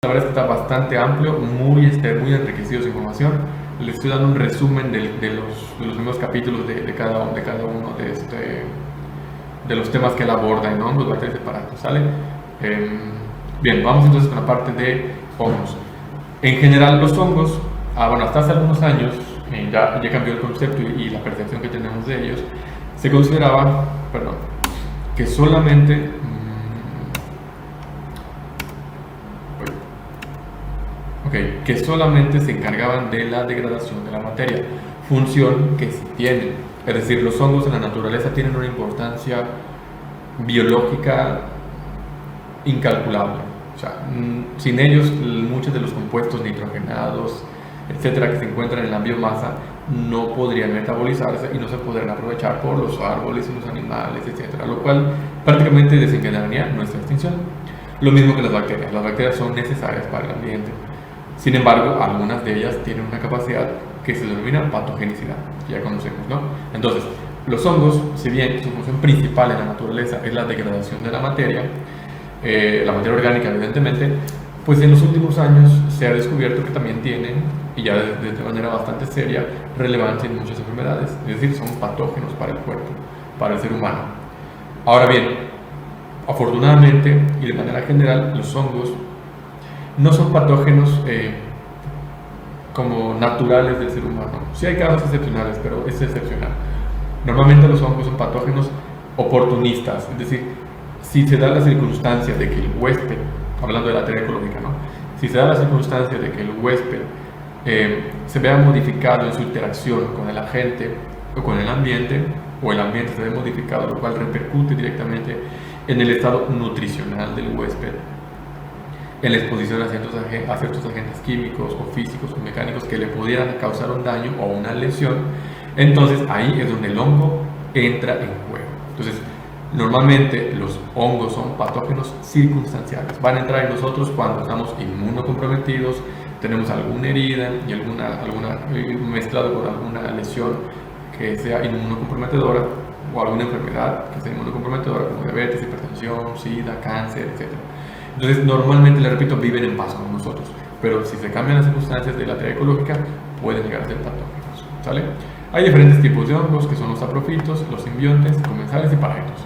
La verdad es que está bastante amplio, muy enriquecido su información. Les estoy dando un resumen de los primeros capítulos de cada uno de los temas que él aborda en hongos, bacterias y parásitos, ¿sale? Bien, vamos entonces con la parte de hongos. En general, los hongos, bueno, hasta hace algunos años, ya cambió el concepto y la percepción que tenemos de ellos. Se consideraba, que solamente que solamente se encargaban de la degradación de la materia, función que sí tienen. Es decir, los hongos en la naturaleza tienen una importancia biológica incalculable. O sea, sin ellos, muchos de los compuestos nitrogenados, etcétera, que se encuentran en la biomasa, no podrían metabolizarse y no se podrían aprovechar por los árboles y los animales, etcétera, lo cual prácticamente desencadenaría nuestra extinción. Lo mismo que las bacterias. Las bacterias son necesarias para el ambiente. Sin embargo, algunas de ellas tienen una capacidad que se denomina patogenicidad, que ya conocemos, ¿no? Entonces, los hongos, si bien su función principal en la naturaleza es la degradación de la materia orgánica, evidentemente, pues en los últimos años se ha descubierto que también tienen, y ya de manera bastante seria, relevancia en muchas enfermedades, es decir, son patógenos para el cuerpo, para el ser humano. Ahora bien, afortunadamente y de manera general, los hongos no son patógenos como naturales del ser humano. Sí hay casos excepcionales, pero es excepcional. Normalmente los hongos son patógenos oportunistas, es decir, si se da la circunstancia de que el huésped, hablando de la teoría ecológica, ¿no? Si se da la circunstancia de que el huésped se vea modificado en su interacción con el agente o con el ambiente, o el ambiente se ve modificado, lo cual repercute directamente en el estado nutricional del huésped, en la exposición a ciertos agentes químicos o físicos o mecánicos que le pudieran causar un daño o una lesión, entonces ahí es donde el hongo entra en juego. Entonces, normalmente los hongos son patógenos circunstanciales. Van a entrar en nosotros cuando estamos inmunocomprometidos, tenemos alguna herida y alguna mezclado con alguna lesión que sea inmunocomprometedora o alguna enfermedad que sea inmunocomprometedora como diabetes, hipertensión, sida, cáncer, etc. Entonces, normalmente, le repito, viven en paz con nosotros, pero si se cambian las circunstancias de la teoría ecológica, pueden llegar a ser patógenos, ¿sale? Hay diferentes tipos de hongos, que son los saprofitos, los simbiontes, comensales y parásitos.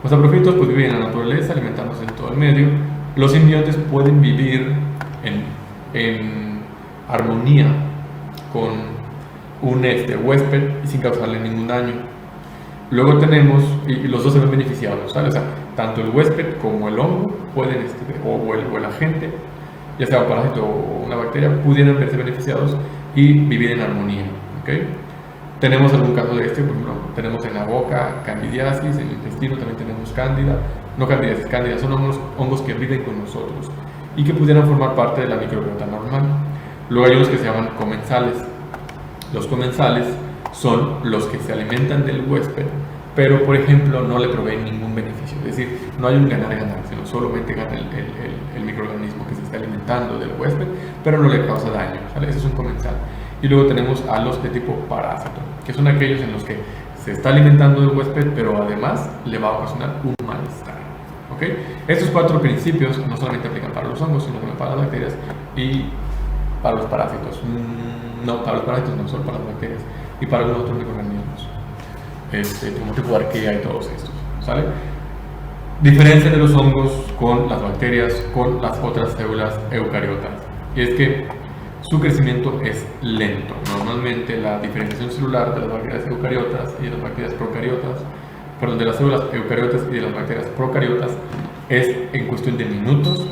Los saprofitos pues viven en la naturaleza, alimentándose de todo el medio. Los simbiontes pueden vivir en armonía con un huésped y sin causarle ningún daño. Luego tenemos, y los dos se ven beneficiados, ¿sabes? O sea, tanto el huésped como el hongo pueden, o el agente, ya sea un parásito o una bacteria, pudieran verse beneficiados y vivir en armonía, ¿ok? Tenemos algún caso de por ejemplo, tenemos en la boca candidiasis, en el intestino también tenemos cándida, no candidiasis, cándida, son hongos que viven con nosotros y que pudieran formar parte de la microbiota normal. Luego hay unos que se llaman comensales. Los comensales son los que se alimentan del huésped, pero por ejemplo no le proveen ningún beneficio, es decir, no hay un ganar-ganar, sino solamente gana el microorganismo que se está alimentando del huésped, pero no le causa daño, ¿vale? Ese es un comensal. Y luego tenemos a los de tipo parásito, que son aquellos en los que se está alimentando del huésped, pero además le va a ocasionar un malestar, ¿ok? Estos 4 principios no solamente aplican para los hongos, sino también para las bacterias y para los parásitos. No, para los parásitos no, solo para las bacterias y para algunos otros microorganismos, como tipo arquea y todos estos, ¿sale? Diferencia de los hongos con las bacterias, con las otras células eucariotas, y es que su crecimiento es lento. Normalmente la diferenciación celular de las bacterias eucariotas y de las bacterias procariotas, perdón, de las células eucariotas y de las bacterias procariotas, es en cuestión de minutos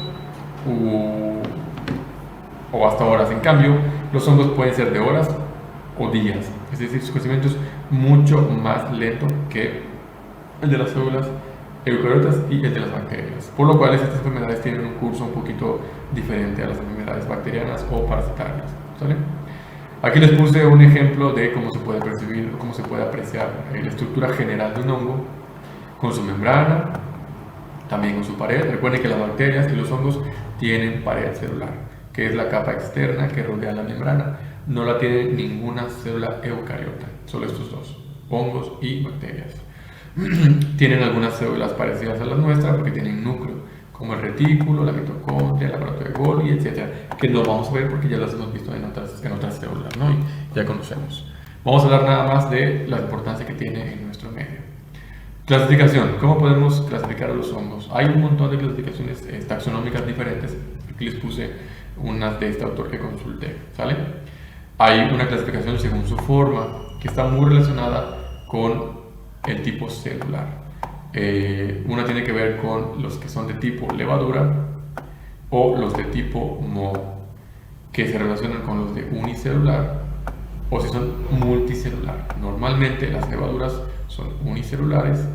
o hasta horas. En cambio, los hongos pueden ser de horas o días, es decir, su crecimiento es mucho más lento que el de las células eucariotas y el de las bacterias, por lo cual estas enfermedades tienen un curso un poquito diferente a las enfermedades bacterianas o parasitarias, ¿sale? Aquí les puse un ejemplo de cómo se puede percibir, cómo se puede apreciar la estructura general de un hongo, con su membrana, también con su pared. Recuerden que las bacterias y los hongos tienen pared celular, que es la capa externa que rodea la membrana. No la tiene ninguna célula eucariota, solo estos dos, hongos y bacterias. Tienen algunas células parecidas a las nuestras porque tienen núcleo, como el retículo, la mitocondria, el aparato de Golgi, etcétera, que no vamos a ver porque ya las hemos visto en otras células, ¿no? Y ya conocemos. Vamos a hablar nada más de la importancia que tiene en nuestro medio. Clasificación. ¿Cómo podemos clasificar a los hongos? Hay un montón de clasificaciones taxonómicas diferentes. Aquí les puse unas de este autor que consulté, ¿sale? Hay una clasificación según su forma, que está muy relacionada con el tipo celular. Una tiene que ver con los que son de tipo levadura o los de tipo moho, que se relacionan con los de unicelular o si son multicelular. Normalmente las levaduras son unicelulares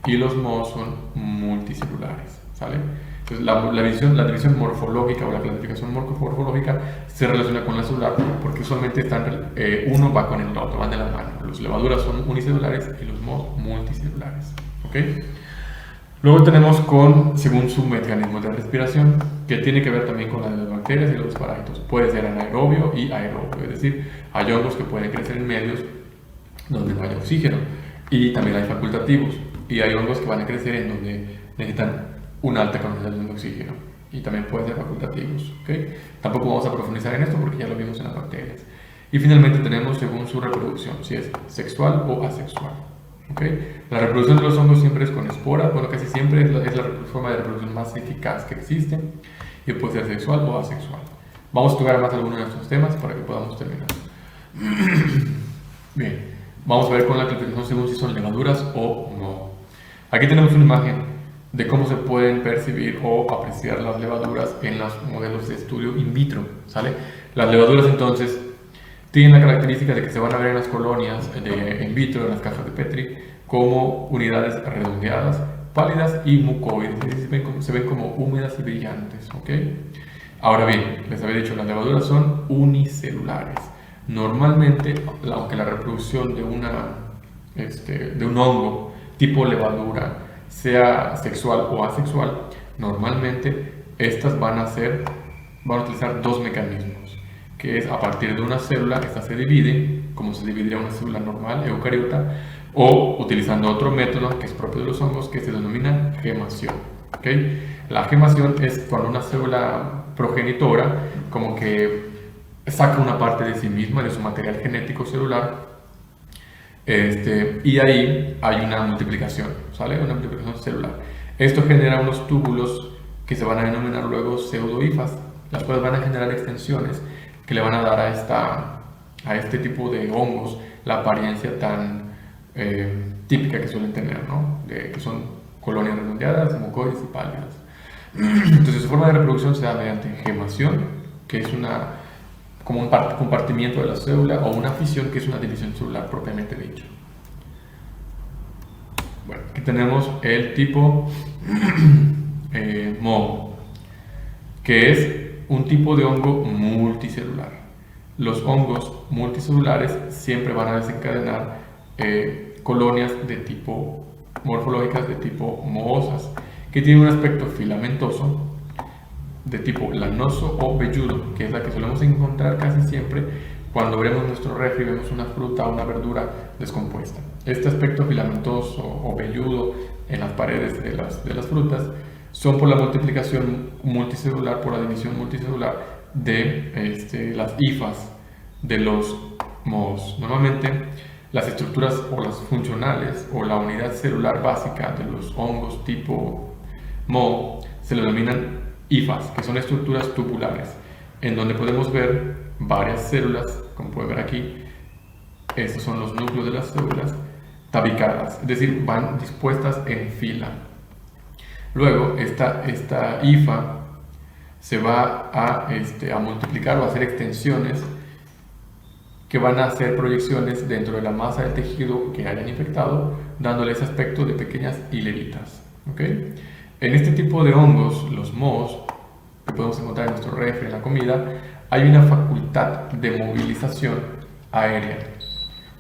y los mohos son multicelulares, ¿sale? Entonces la división morfológica o la clasificación morfológica se relaciona con la celular porque usualmente uno va con el otro, van de la mano. Los levaduras son unicelulares y los mohos multicelulares, ¿ok? Luego tenemos según su mecanismo de respiración, que tiene que ver también con la de las bacterias y los parásitos. Puede ser anaerobio y aerobio, es decir, hay hongos que pueden crecer en medios donde no haya oxígeno, y también hay facultativos, y hay hongos que van a crecer en donde necesitan una alta concentración de oxígeno, y también pueden ser facultativos, ¿okay? Tampoco vamos a profundizar en esto porque ya lo vimos en las bacterias. Y finalmente tenemos según su reproducción, si es sexual o asexual. ¿Okay? La reproducción de los hongos siempre es con esporas, bueno, casi siempre es la forma de reproducción más eficaz que existe, y puede ser sexual o asexual. Vamos a tocar más algunos de estos temas para que podamos terminar. Bien, vamos a ver con la clasificación según si son levaduras o no. Aquí tenemos una imagen de cómo se pueden percibir o apreciar las levaduras en los modelos de estudio in vitro, ¿sale? Las levaduras entonces tienen la característica de que se van a ver en las colonias de in vitro, en las cajas de Petri, como unidades redondeadas, pálidas y mucoides, es decir, se ven como húmedas y brillantes, ¿ok? Ahora bien, les había dicho, las levaduras son unicelulares. Normalmente, aunque la reproducción de un hongo tipo levadura sea sexual o asexual, normalmente estas van a utilizar dos mecanismos, que es a partir de una célula, esta se divide, como se dividiría una célula normal, eucariota, o utilizando otro método que es propio de los hongos, que se denomina gemación. ¿Okay? La gemación es cuando una célula progenitora como que saca una parte de sí misma, de su material genético celular, y ahí hay una multiplicación, ¿sale? Una multiplicación celular. Esto genera unos túbulos que se van a denominar luego pseudohifas, las cuales van a generar extensiones que le van a dar a este tipo de hongos la apariencia tan típica que suelen tener, ¿no? Que son colonias redondeadas, mucoides y pálidas. Entonces su forma de reproducción se da mediante gemación, que es como un compartimiento de la célula, o una fisión, que es una división celular propiamente dicho. Bueno, aquí tenemos el tipo moho, que es un tipo de hongo multicelular. Los hongos multicelulares siempre van a desencadenar colonias de tipo morfológicas de tipo mohosas, que tienen un aspecto filamentoso de tipo lanoso o velludo, que es la que solemos encontrar casi siempre cuando abrimos nuestro refri y vemos una fruta o una verdura descompuesta. Este aspecto filamentoso o velludo en las paredes de las frutas son por la multiplicación multicelular, por la división multicelular de las hifas de los mohos. Normalmente las estructuras o las funcionales o la unidad celular básica de los hongos tipo moho se le denominan hifas, que son estructuras tubulares, en donde podemos ver varias células, como pueden ver aquí. Estos son los núcleos de las células tabicadas, es decir, van dispuestas en fila. Luego esta hifa se va a multiplicar o a hacer extensiones que van a hacer proyecciones dentro de la masa del tejido que hayan infectado, dándole ese aspecto de pequeñas hileritas. ¿Okay? En este tipo de hongos, los mohos, que podemos encontrar en nuestro refri, en la comida, hay una facultad de movilización aérea,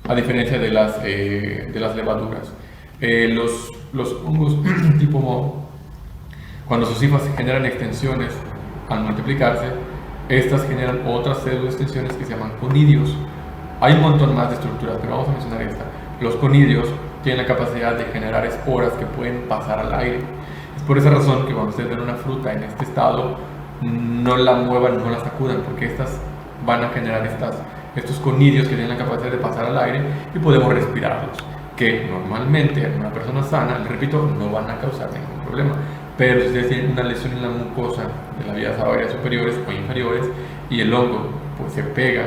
a diferencia de las levaduras. Los hongos tipo moho, cuando sus hifas generan extensiones al multiplicarse, estas generan otras series de extensiones que se llaman conidios. Hay un montón más de estructuras, pero vamos a mencionar esta. Los conidios tienen la capacidad de generar esporas que pueden pasar al aire. Es por esa razón que cuando ustedes ven una fruta en este estado, no la muevan, no la sacudan, porque estas van a generar estos conidios que tienen la capacidad de pasar al aire y podemos respirarlos, que normalmente en una persona sana, les repito, no van a causar ningún problema. Pero si ustedes tienen una lesión en la mucosa de las vías aéreas superiores o inferiores y el hongo pues se pega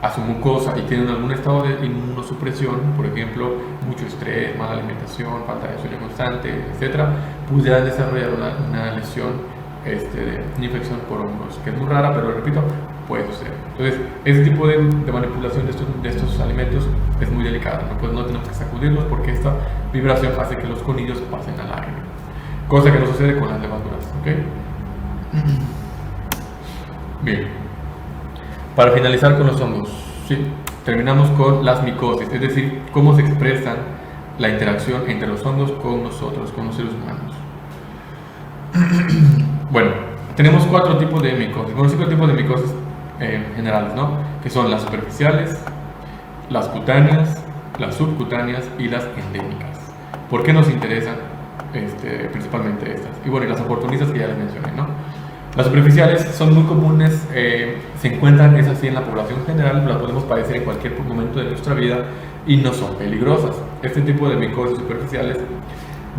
a su mucosa y tienen algún estado de inmunosupresión, por ejemplo, mucho estrés, mala alimentación, falta de sueño constante, etc., pudieran desarrollar una lesión, una infección por hongos, que es muy rara, pero repito, puede suceder. Entonces, ese tipo de manipulación de estos alimentos es muy delicada, no tenemos que sacudirlos porque esta vibración hace que los conillos pasen al aire, cosa que no sucede con las levaduras, ¿ok? Bien, para finalizar con los hongos, ¿sí? Terminamos con las micosis, es decir, cómo se expresan la interacción entre los hongos con nosotros, con los seres humanos. Bueno, tenemos 4 tipos de micosis, 5 tipos de micosis generales, ¿no? Que son las superficiales, las cutáneas, las subcutáneas y las endémicas. ¿Por qué nos interesan principalmente estas? Y bueno, y las oportunistas que ya les mencioné, ¿no? Las superficiales son muy comunes, se encuentran, es así, en la población general, las podemos padecer en cualquier momento de nuestra vida y no son peligrosas. Este tipo de micosis superficiales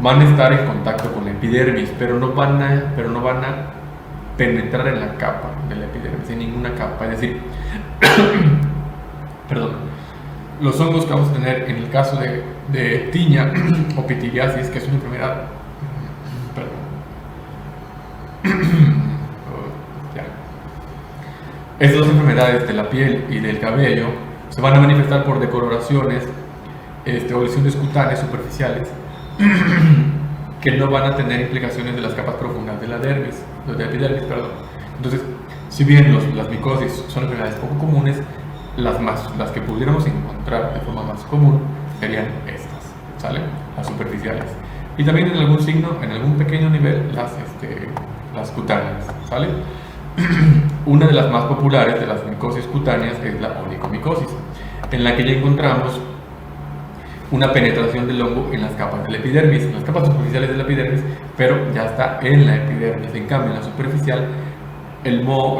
van a estar en contacto con la epidermis, pero no van a penetrar en la capa de la epidermis, en ninguna capa. Es decir, perdón, los hongos que vamos a tener en el caso de tiña o pitiriasis, que es una enfermedad, estas dos enfermedades de la piel y del cabello se van a manifestar por decoloraciones o lesiones cutáneas superficiales que no van a tener implicaciones de las capas profundas de la dermis, de la epidermis, perdón. Entonces, si bien las micosis son enfermedades poco comunes, las que pudiéramos encontrar de forma más común serían estas, ¿sale? Las superficiales. Y también en algún signo, en algún pequeño nivel, las cutáneas, ¿sale? Una de las más populares de las micosis cutáneas es la onicomicosis, en la que ya encontramos una penetración del hongo en las capas de la epidermis, en las capas superficiales de la epidermis, pero ya está en la epidermis. En cambio, en la superficial, el hongo,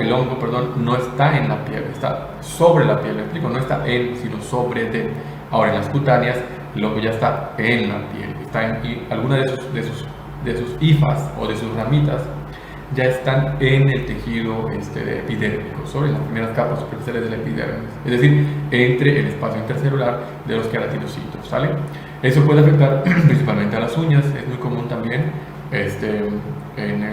no está en la piel, está sobre la piel, ¿me explico? No está en, sino sobre de. Ahora, en las cutáneas, el hongo ya está en la piel, y alguna de sus hifas o de sus ramitas ya están en el tejido epidérmico, sobre las primeras capas superficiales de la epidermis, es decir, entre el espacio intercelular de los queratinocitos, ¿sale? Eso puede afectar principalmente a las uñas, es muy común también en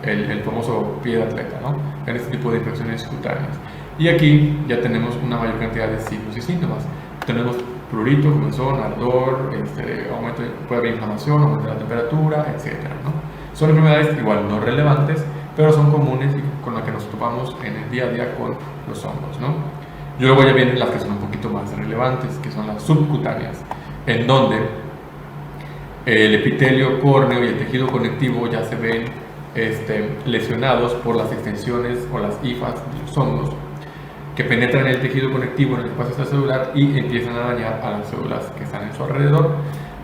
el famoso pie de atleta, ¿no? En este tipo de infecciones cutáneas. Y aquí ya tenemos una mayor cantidad de signos y síntomas. Tenemos prurito, comezón, ardor, puede haber inflamación, aumento de la temperatura, etcétera, ¿no? Son enfermedades igual no relevantes, pero son comunes y con las que nos topamos en el día a día con los hongos, ¿no? Y luego ya vienen las que son un poquito más relevantes, que son las subcutáneas, en donde el epitelio córneo y el tejido conectivo ya se ven lesionados por las extensiones o las hifas de los hongos que penetran en el tejido conectivo, en el espacio extracelular, y empiezan a dañar a las células que están en su alrededor.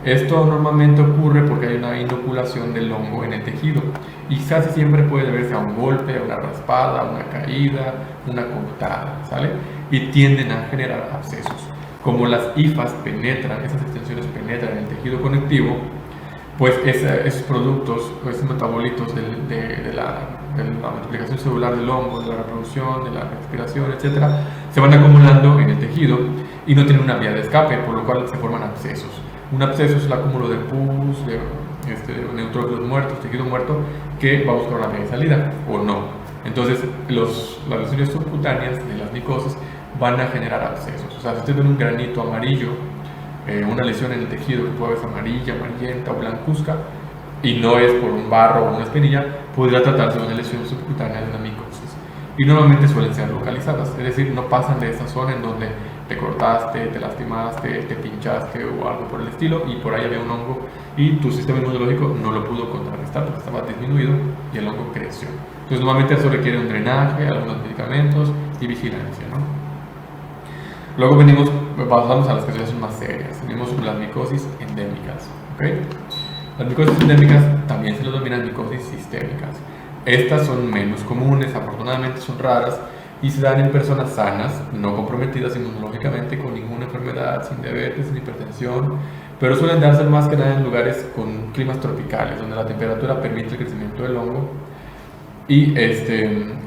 Esto normalmente ocurre porque hay una inoculación del hongo en el tejido y casi siempre puede deberse a un golpe, a una raspada, una caída, una cortada, ¿sale? Y tienden a generar abscesos. Como las hifas penetran, esas extensiones penetran en el tejido conectivo, pues esos productos, esos metabolitos de la multiplicación celular del hongo, de la reproducción, de la respiración, etc., se van acumulando en el tejido y no tienen una vía de escape, por lo cual se forman abscesos. Un absceso es el acúmulo de pus, de neutrófilos muertos, tejido muerto, que va a buscar una vía de salida, o no. Entonces, las lesiones subcutáneas de las micosis van a generar abscesos. O sea, si usted ve un granito amarillo, una lesión en el tejido que puede ser amarilla, amarillenta o blancuzca, y no es por un barro o una espinilla, podría tratarse de una lesión subcutánea de una micosis. Y normalmente suelen ser localizadas, es decir, no pasan de esa zona en donde te cortaste, te lastimaste, te pinchaste o algo por el estilo, y por ahí había un hongo y tu sistema inmunológico no lo pudo contrarrestar porque estaba disminuido y el hongo creció. Entonces normalmente eso requiere un drenaje, algunos medicamentos y vigilancia, ¿no? Luego pasamos a las que son más serias. Tenemos las micosis endémicas, ¿ok? Las micosis endémicas también se lo denominan micosis sistémicas. Estas son menos comunes, afortunadamente son raras y se dan en personas sanas, no comprometidas inmunológicamente con ninguna enfermedad, sin diabetes, sin hipertensión, pero suelen darse más que nada en lugares con climas tropicales, donde la temperatura permite el crecimiento del hongo y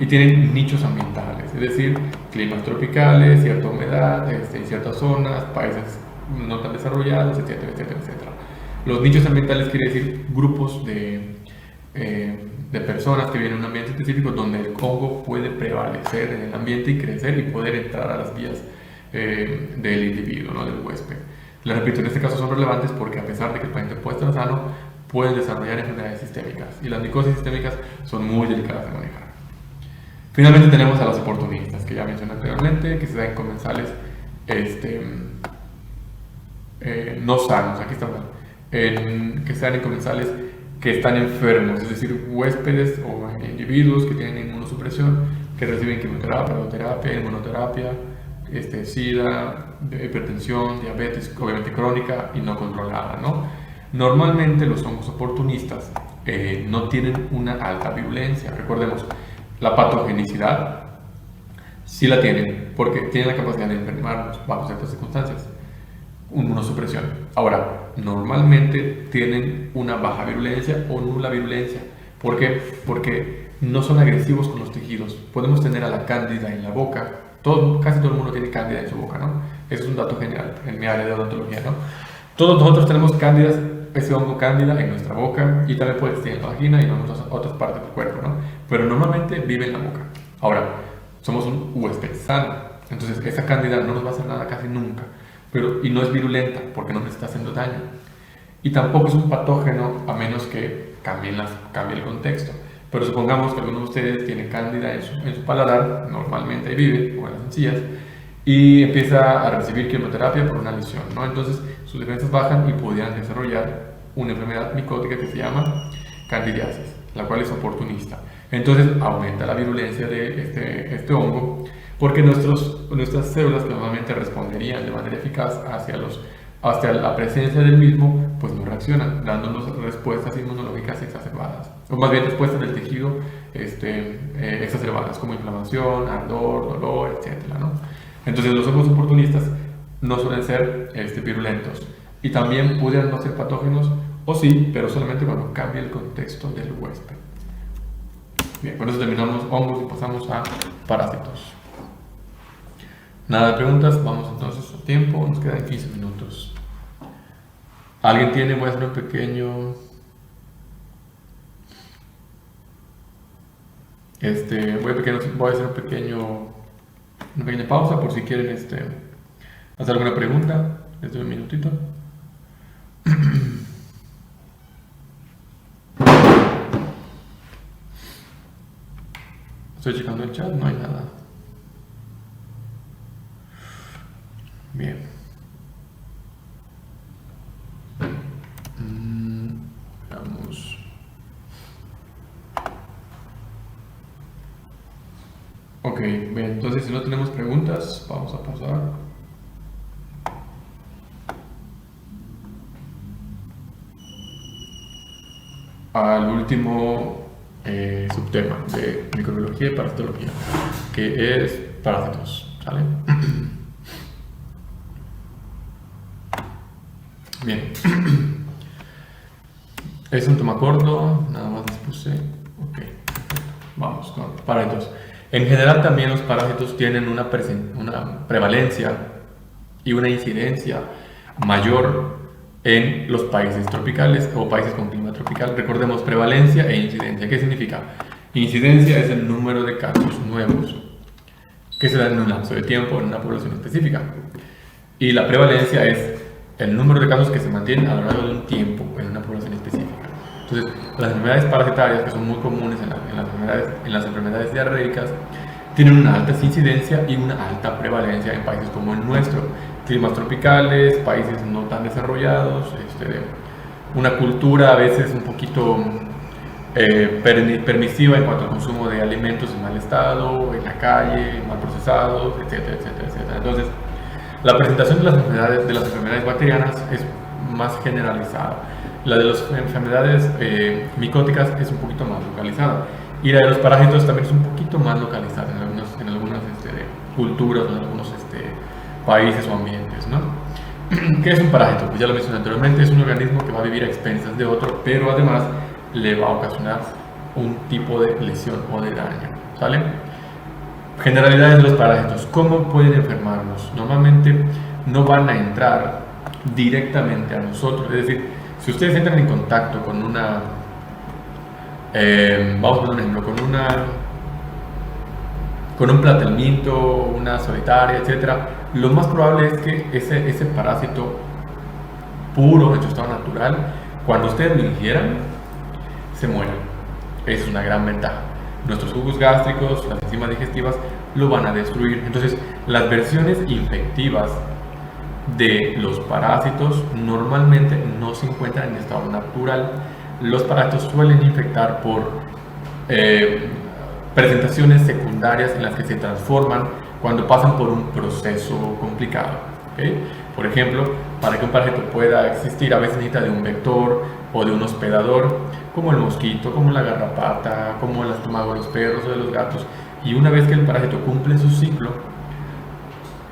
tienen nichos ambientales, es decir, climas tropicales, cierta humedad, en ciertas zonas, países no tan desarrollados, etcétera, etcétera, etcétera. Los nichos ambientales quiere decir grupos de personas que viven en un ambiente específico donde el hongo puede prevalecer en el ambiente y crecer y poder entrar a las vías del individuo, ¿no? Del huésped. Les repito, en este caso son relevantes porque a pesar de que el paciente puede estar sano, pueden desarrollar enfermedades sistémicas y las micosis sistémicas son muy delicadas de manejar. Finalmente tenemos a los oportunistas, que ya mencioné anteriormente, que se dan en comensales no sanos, aquí está mal, que se dan en comensales que están enfermos, es decir, huéspedes o individuos que tienen inmunosupresión, que reciben quimioterapia, radioterapia, inmunoterapia, SIDA, hipertensión, diabetes, obviamente crónica y no controlada, ¿no? Normalmente los hongos oportunistas no tienen una alta virulencia. Recordemos, la patogenicidad sí la tienen, porque tienen la capacidad de enfermarnos bajo ciertas circunstancias. Inmunosupresión. Ahora, normalmente tienen una baja virulencia o nula virulencia. ¿Por qué? Porque no son agresivos con los tejidos. Podemos tener a la cándida en la boca. Casi todo el mundo tiene cándida en su boca, ¿no? Eso es un dato general en mi área de odontología, ¿no? Todos nosotros tenemos cándidas, ese hongo cándida en nuestra boca y también puede estar en la vagina y en otras partes del cuerpo, ¿no? Pero normalmente vive en la boca. Ahora, somos un huésped sano, entonces esa cándida no nos va a hacer nada casi nunca. Y no es virulenta porque no nos está haciendo daño. Y tampoco es un patógeno a menos que cambie el contexto. Pero supongamos que alguno de ustedes tiene cándida en su paladar, normalmente ahí vive, o en las encías, y empieza a recibir quimioterapia por una lesión, ¿no? Entonces sus defensas bajan y pudieran desarrollar una enfermedad micótica que se llama candidiasis, la cual es oportunista. Entonces aumenta la virulencia de este hongo, porque nuestras células que normalmente responderían de manera eficaz hacia la presencia del mismo, pues no reaccionan, dándonos respuestas inmunológicas exacerbadas, o más bien respuestas del tejido exacerbadas, como inflamación, ardor, dolor, etcétera, ¿no? Entonces los hongos oportunistas no suelen ser virulentos y también pudieran no ser patógenos, o sí, pero solamente cuando cambia el contexto del huésped. Bien, con eso terminamos hongos y pasamos a parásitos. Nada de preguntas, vamos entonces a tiempo, nos quedan 15 minutos. ¿Alguien tiene? Voy a hacer una pequeña pausa por si quieren hacer alguna pregunta. Les doy un minutito. Estoy checando el chat, no hay nada. Bien. Veamos. Ok, bien, entonces si no tenemos preguntas, vamos a pasar. Al último subtema de microbiología y parasitología, que es parásitos, ¿sale? Bien. Es un tema corto, nada más les puse. Ok, vamos con parásitos. En general también los parásitos tienen una prevalencia y una incidencia mayor en los países tropicales o países con clima tropical. Recordemos prevalencia e incidencia. ¿Qué significa? Incidencia es el número de casos nuevos que se dan en un lapso de tiempo en una población específica. Y la prevalencia es el número de casos que se mantienen a lo largo de un tiempo en una población específica. Entonces, las enfermedades parasitarias, que son muy comunes en las enfermedades diarreicas, tienen una alta incidencia y una alta prevalencia en países como el nuestro. Climas tropicales, países no tan desarrollados, una cultura a veces un poquito permisiva en cuanto al consumo de alimentos en mal estado, en la calle, mal procesados, etcétera, etcétera, etcétera. Entonces, la presentación de las enfermedades bacterianas es más generalizada. La de las enfermedades micóticas es un poquito más localizada. Y la de los parásitos también es un poquito más localizada en algunas culturas, en algunos países o ambientes, ¿no? ¿Qué es un parásito? Pues ya lo mencioné anteriormente, es un organismo que va a vivir a expensas de otro, pero además le va a ocasionar un tipo de lesión o de daño, ¿sale? Generalidades de los parásitos. ¿Cómo pueden enfermarnos? Normalmente no van a entrar directamente a nosotros, es decir, si ustedes entran en contacto con una, vamos a poner un ejemplo, con un platelminto, una solitaria, etcétera, lo más probable es que ese parásito puro en su estado natural, cuando ustedes lo ingieran, se muera. Esa es una gran ventaja. Nuestros jugos gástricos, las enzimas digestivas lo van a destruir. Entonces, las versiones infectivas de los parásitos normalmente no se encuentran en estado natural. Los parásitos suelen infectar por presentaciones secundarias en las que se transforman cuando pasan por un proceso complicado, ¿okay? Por ejemplo, para que un parásito pueda existir a veces necesita de un vector o de un hospedador, como el mosquito, como la garrapata, como el estómago de los perros o de los gatos. Y una vez que el parásito cumple su ciclo,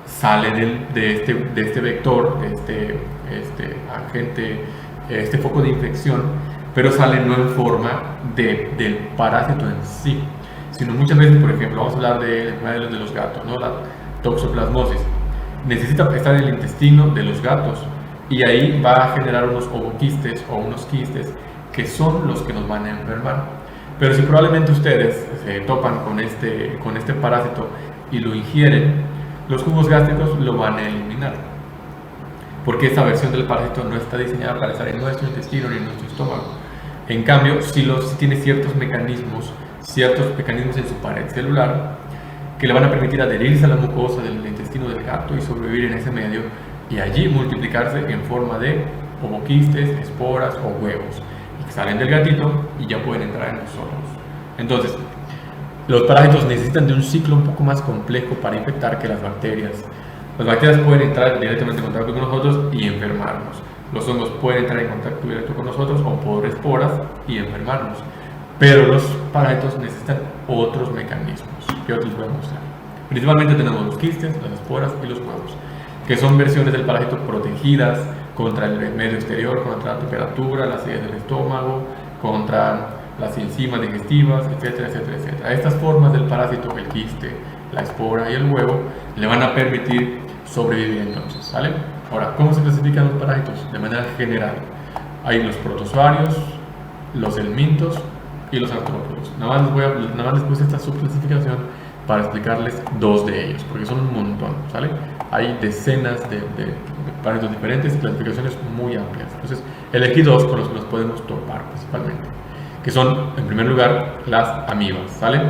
sale de este vector, de este agente, este foco de infección, pero sale no en forma del parásito en sí, sino muchas veces, por ejemplo, vamos a hablar de los gatos, ¿no? La toxoplasmosis. Necesita estar en el intestino de los gatos y ahí va a generar unos ovoquistes o unos quistes que son los que nos van a enfermar. Pero si probablemente ustedes se topan con este parásito y lo ingieren, los jugos gástricos lo van a eliminar, porque esta versión del parásito no está diseñada para estar en nuestro intestino ni en nuestro estómago. En cambio, si tiene ciertos mecanismos en su pared celular que le van a permitir adherirse a la mucosa del intestino del gato y sobrevivir en ese medio y allí multiplicarse en forma de ovoquistes, esporas o huevos, y que salen del gatito y ya pueden entrar en nosotros. Entonces, los parásitos necesitan de un ciclo un poco más complejo para infectar que las bacterias. Las bacterias pueden entrar directamente en contacto con nosotros y enfermarnos. Los hongos pueden entrar en contacto directo con nosotros o por esporas y enfermarnos. Pero los parásitos necesitan otros mecanismos que otros voy a mostrar. Principalmente tenemos los quistes, las esporas y los huevos, que son versiones del parásito protegidas contra el medio exterior, contra la temperatura, la acidez del estómago, contra las enzimas digestivas, etcétera, etcétera, etcétera. Estas formas del parásito, el quiste, la espora y el huevo, le van a permitir sobrevivir entonces, ¿sale? Ahora, ¿cómo se clasifican los parásitos? De manera general, hay los protozoarios, los helmintos y los artrópodos. Nada más les puse esta subclasificación para explicarles dos de ellos, porque son un montón, ¿sale? Hay decenas de parásitos diferentes y clasificaciones muy amplias. Entonces, elegí dos con los que nos podemos topar principalmente, que son, en primer lugar, las amibas, ¿sale?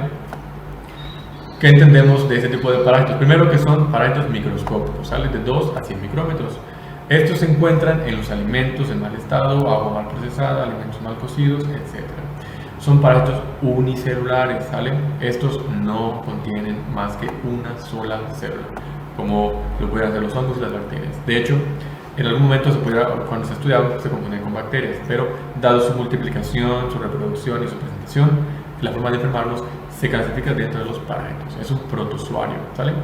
¿Qué entendemos de este tipo de parásitos? Primero, que son parásitos microscópicos, ¿sale? De 2 a 100 micrómetros. Estos se encuentran en los alimentos en mal estado, agua mal procesada, alimentos mal cocidos, etc. Son parásitos unicelulares, ¿sale? Estos no contienen más que una sola célula, como lo pueden hacer los hongos y las bacterias. De hecho, en algún momento cuando se estudiaba, se confunden con bacterias, pero dado su multiplicación, su reproducción y su presentación, la forma de enfermarlos se clasifica dentro de los parásitos. Es un protozoario, ¿sale?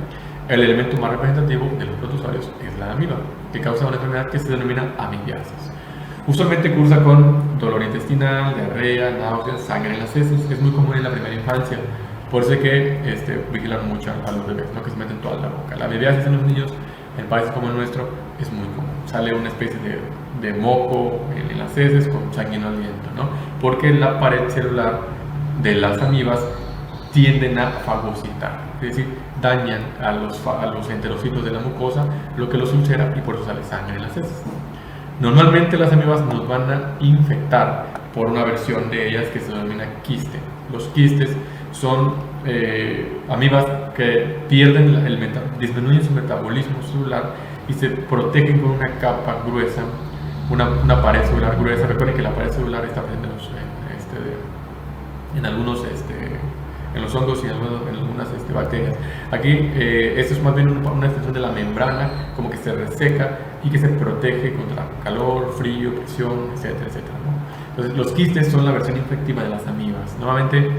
El elemento más representativo de los protozoarios es la amiba, que causa una enfermedad que se denomina amibiasis. Usualmente cursa con dolor intestinal, diarrea, náuseas, sangre en las heces. Es muy común en la primera infancia, por eso hay que vigilar mucho a los bebés, ¿no? Que se meten toda la boca. La amibiasis en los niños, en países como el nuestro, es muy común. Sale una especie de moco en las heces con sanguinoliento, ¿no? Porque la pared celular de las amibas tienden a fagocitar, es decir, dañan a los enterocitos de la mucosa, lo que los ulcera y por eso sale sangre en las heces. Normalmente las amibas nos van a infectar por una versión de ellas que se denomina quiste. Los quistes son amibas que disminuyen su metabolismo celular y se protegen con una capa gruesa, una pared celular gruesa. Recuerden que la pared celular está presente en los hongos y en algunas bacterias. Aquí esto es más bien una extensión de la membrana, como que se reseca y que se protege contra calor, frío, presión, etcétera, etcétera, ¿no? Entonces, los quistes son la versión infectiva de las amibas. Nuevamente,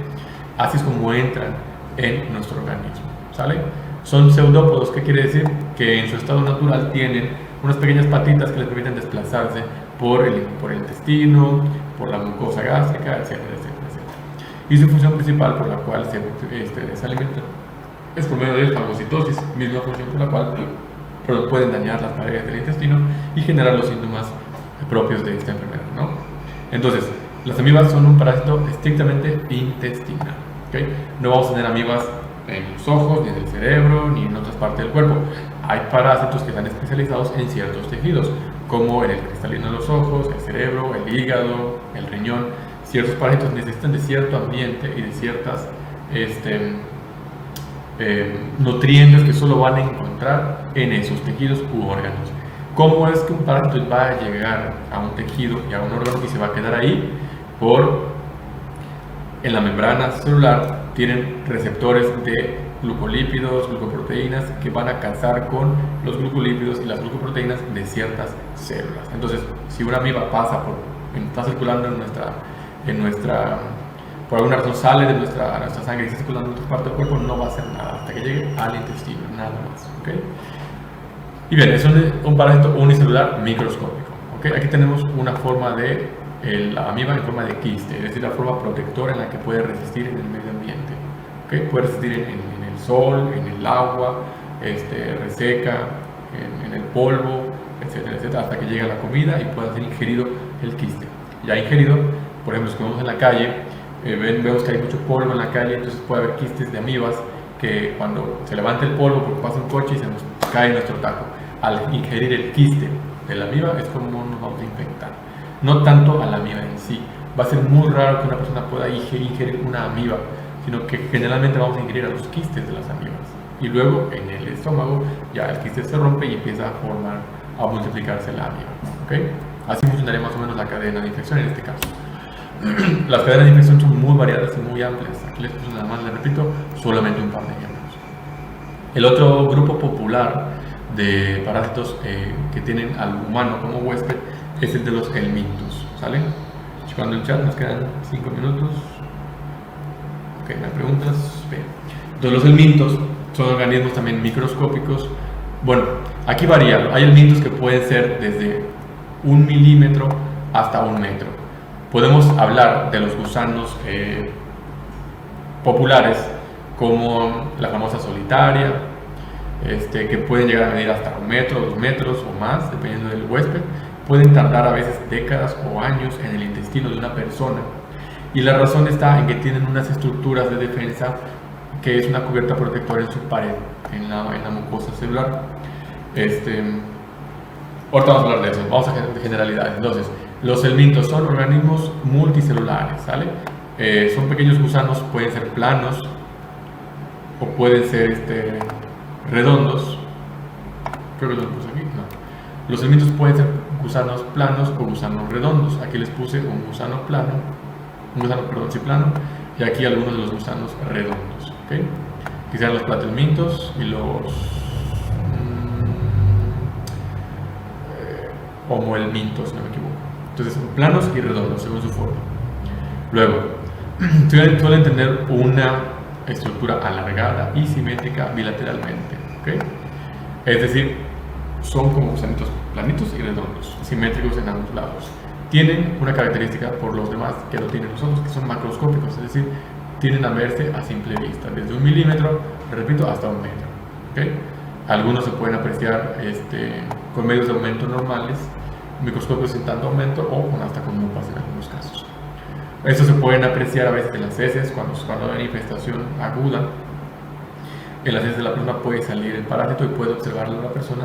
así es como entran en nuestro organismo, ¿sale? Son pseudópodos, ¿qué quiere decir? Que en su estado natural tienen unas pequeñas patitas que les permiten desplazarse por el intestino, por la mucosa gástrica, etcétera, etcétera, etcétera. Y su función principal por la cual se alimentan es por medio de fagocitosis, misma función por la cual pueden dañar las paredes del intestino y generar los síntomas propios de esta enfermedad, ¿no? Entonces, las amibas son un parásito estrictamente intestinal, ¿okay? No vamos a tener amibas en los ojos, ni en el cerebro, ni en otras partes del cuerpo. Hay parásitos que están especializados en ciertos tejidos, como en el cristalino de los ojos, el cerebro, el hígado, el riñón. Ciertos parásitos necesitan de cierto ambiente y de ciertas nutrientes que solo van a encontrar en esos tejidos u órganos. ¿Cómo es que un parásito va a llegar a un tejido y a un órgano y se va a quedar ahí? En la membrana celular tienen receptores de glucolípidos, glucoproteínas que van a cazar con los glucolípidos y las glucoproteínas de ciertas células. Entonces, si una amiba pasa está circulando por alguna razón sale de nuestra sangre y está circulando en otra parte del cuerpo, no va a hacer nada hasta que llegue al intestino, nada más, ¿okay? Y bien, es un parásito unicelular microscópico, ¿okay? Aquí tenemos una forma de la amiba en forma de quiste, es decir, la forma protectora en la que puede resistir en el medio ambiente, ¿okay? Puede resistir en el sol, en el agua, reseca, en el polvo, etcétera, etcétera, hasta que llegue a la comida y pueda ser ingerido el quiste. Ya ingerido, por ejemplo, si vemos en la calle, vemos que hay mucho polvo en la calle, entonces puede haber quistes de amibas que cuando se levanta el polvo porque pasa un coche y se nos cae nuestro taco, al ingerir el quiste de la amiba es como nos vamos a infectar, no tanto a la amiba en sí. Va a ser muy raro que una persona pueda ingerir una amiba, sino que generalmente vamos a ingerir a los quistes de las amibas y luego en el estómago ya el quiste se rompe y empieza a multiplicarse la amiba, ¿okay? Así funcionaría más o menos la cadena de infección en este caso. Las cadenas de infección son muy variadas y muy amplias. Aquí les puse nada más, les repito, solamente un par de ejemplos. El otro grupo popular de parásitos que tienen al humano como huésped es el de los helmintos, ¿sale? Checando el chat, nos quedan 5 minutos. Ok, ¿me preguntas? Bien. Entonces los helmintos son organismos también microscópicos. Bueno, aquí varía. Hay helmintos que pueden ser desde 1 milímetro hasta 1 metro. Podemos hablar de los gusanos populares como la famosa solitaria, que pueden llegar a medir hasta 1 metro, 2 metros o más, dependiendo del huésped. Pueden tardar a veces décadas o años en el intestino de una persona. Y la razón está en que tienen unas estructuras de defensa que es una cubierta protectora en su pared, en la mucosa celular. Ahorita vamos a hablar de eso, vamos a generalidades. Entonces, los helmintos son organismos multicelulares, ¿sale? Son pequeños gusanos, pueden ser planos o pueden ser redondos. Creo que lo puse aquí, no. Los helmintos pueden ser gusanos planos o gusanos redondos. Aquí les puse un gusano plano, plano, y aquí algunos de los gusanos redondos, ¿okay? Quizás los platelmintos y los homohelmintos, si no me equivoco. Entonces son planos y redondos según su forma. Luego, suelen tener una estructura alargada y simétrica bilateralmente, ¿okay? Es decir, son como gusanitos planitos y redondos, simétricos en ambos lados. Tienen una característica por los demás que no tienen los otros, que son macroscópicos, es decir, tienden a verse a simple vista, desde 1 milímetro, repito, hasta 1 metro, ¿okay? Algunos se pueden apreciar con medios de aumento normales, microscopios sin tanto aumento o hasta con lupas en algunos casos. Estos se pueden apreciar a veces en las heces, cuando hay infestación aguda. En las heces de la persona puede salir el parásito y puede observarlo a la persona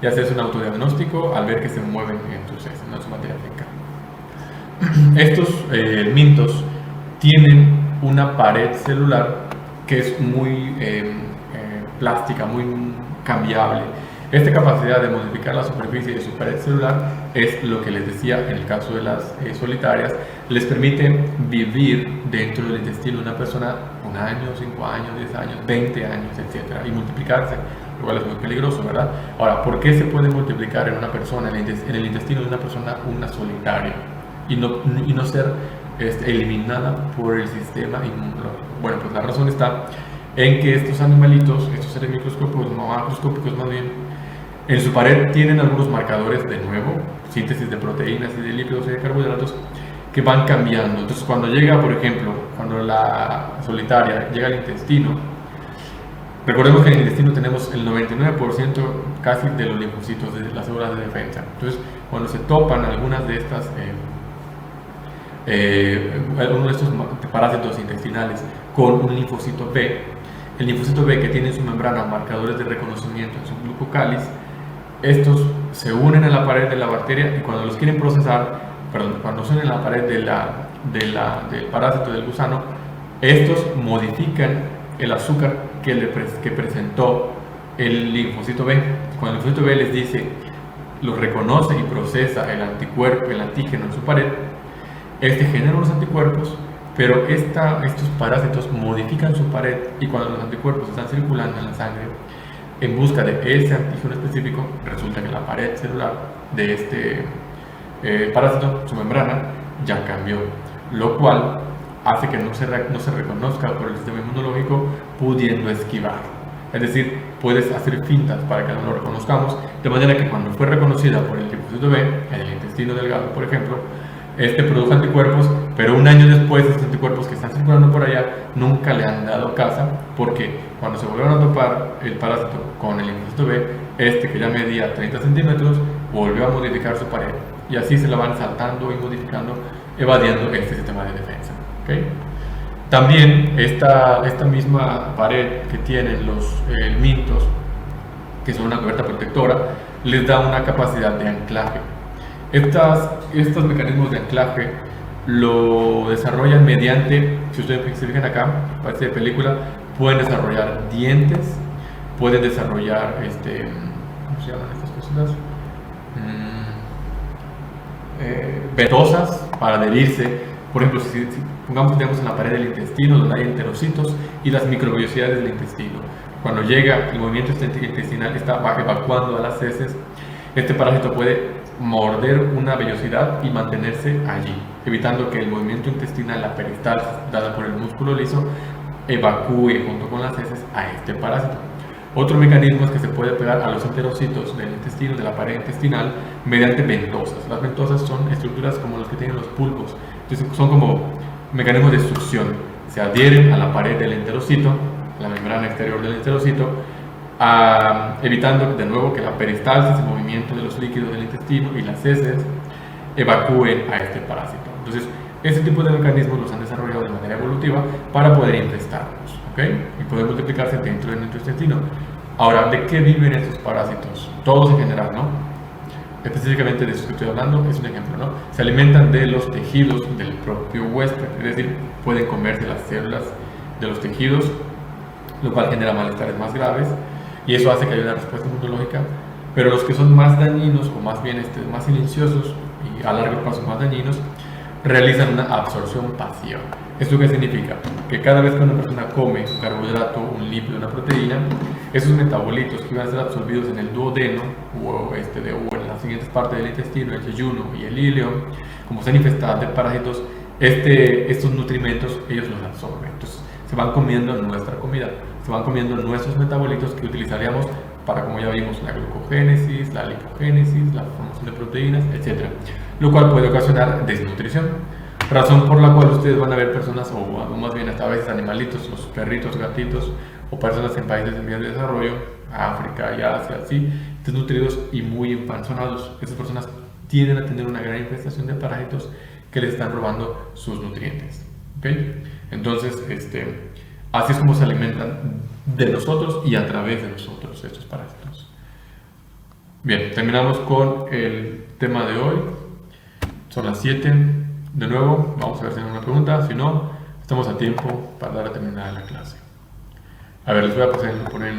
y hacerse un autodiagnóstico al ver que se mueven en sus heces, en su materia fecal. Estos helmintos tienen una pared celular que es muy plástica, muy cambiable. Esta capacidad de modificar la superficie de su pared celular es lo que les decía en el caso de las solitarias, les permite vivir dentro del intestino de una persona 1 año, 5 años, 10 años, 20 años, etc. y multiplicarse lo cual es muy peligroso, ¿verdad? Ahora, ¿por qué se puede multiplicar en una persona, en el intestino de una persona, una solitaria y no ser eliminada por el sistema inmunológico? Bueno, pues la razón está en que estos animalitos, estos seres microscópicos, macroscópicos más bien, en su pared tienen algunos marcadores, de nuevo, síntesis de proteínas y de lípidos y de carbohidratos, que van cambiando. Entonces, cuando llega, por ejemplo, cuando la solitaria llega al intestino, recordemos que en el intestino tenemos el 99% casi de los linfocitos de las células de defensa. Entonces, cuando se topan algunas de estas, algunos de estos parásitos intestinales con un linfocito B, el linfocito B, que tiene en su membrana marcadores de reconocimiento en su glucocáliz, estos se unen a la pared de la bacteria y cuando los quieren procesar, cuando se unen a la pared del parásito del gusano, estos modifican el azúcar que presentó el linfocito B. Cuando el linfocito B les dice, lo reconoce y procesa el anticuerpo, el antígeno en su pared, genera unos anticuerpos, pero estos parásitos modifican su pared y cuando los anticuerpos están circulando en la sangre en busca de ese antígeno específico, resulta que la pared celular de este parásito, su membrana, ya cambió, lo cual hace que no se reconozca por el sistema inmunológico, pudiendo esquivar. Es decir, puedes hacer fintas para que no lo reconozcamos, de manera que cuando fue reconocida por el linfocito B, en el intestino delgado, por ejemplo, produjo anticuerpos, pero un año después estos anticuerpos que están circulando por allá nunca le han dado caza, porque cuando se volvieron a topar el parásito con el linfocito B, que ya medía 30 centímetros, volvió a modificar su pared, y así se la van saltando y modificando, evadiendo este sistema de defensa. ¿Okay? También esta misma pared que tienen los mintos, que son una cubierta protectora, les da una capacidad de anclaje. Estos mecanismos de anclaje lo desarrollan mediante, si ustedes se fijan acá, parece de película, pueden desarrollar dientes, pueden desarrollar, ¿cómo se llaman estas cosas? Ventosas para adherirse. Por ejemplo, si pongamos que tenemos en la pared del intestino donde hay enterocitos y las microvellosidades del intestino, cuando llega el movimiento intestinal, va evacuando a las heces, este parásito puede morder una vellosidad y mantenerse allí, evitando que el movimiento intestinal, la peristalsis dada por el músculo liso, evacúe junto con las heces a este parásito. Otro mecanismo es que se puede pegar a los enterocitos del intestino, de la pared intestinal, mediante ventosas. Las ventosas son estructuras como las que tienen los pulpos, entonces son como mecanismos de succión. Se adhieren a la pared del enterocito, la membrana exterior del enterocito, evitando de nuevo que la peristalsis, el movimiento de los líquidos del intestino y las heces evacúen a este parásito. Entonces, ese tipo de mecanismos los han desarrollado de manera evolutiva para poder infestarnos, ¿okay? Y poder multiplicarse dentro de nuestro intestino. Ahora, ¿de qué viven estos parásitos? Todos en general, ¿no? Específicamente de esos que estoy hablando, es un ejemplo, ¿no? Se alimentan de los tejidos del propio huésped, es decir, pueden comerse las células de los tejidos, lo cual genera malestares más graves, y eso hace que haya una respuesta inmunológica. Pero los que son más dañinos, o más bien más silenciosos y a largo plazo más dañinos, realizan una absorción pasiva. ¿Esto qué significa? Que cada vez que una persona come un carbohidrato, un lípido, una proteína, esos metabolitos que iban a ser absorbidos en el duodeno o en las siguientes partes del intestino, el yeyuno y el ileum, como están infestadas de parásitos, estos nutrimentos ellos los absorben. Entonces se van comiendo nuestra comida, se van comiendo nuestros metabolitos que utilizaríamos para, como ya vimos, la glucogénesis, la lipogénesis, la formación de proteínas, etc. Lo cual puede ocasionar desnutrición. Razón por la cual ustedes van a ver personas, o más bien hasta a veces animalitos, los perritos, gatitos, o personas en países en vías de desarrollo, África y Asia, así, desnutridos y muy empanzonados. Estas personas tienden a tener una gran infestación de parásitos que les están robando sus nutrientes. ¿Okay? Entonces, así es como se alimentan de nosotros y a través de nosotros estos parásitos. Bien, terminamos con el tema de hoy. Son las 7. De nuevo, vamos a ver si hay una pregunta. Si no, estamos a tiempo para dar a terminar la clase. A ver, les voy a poner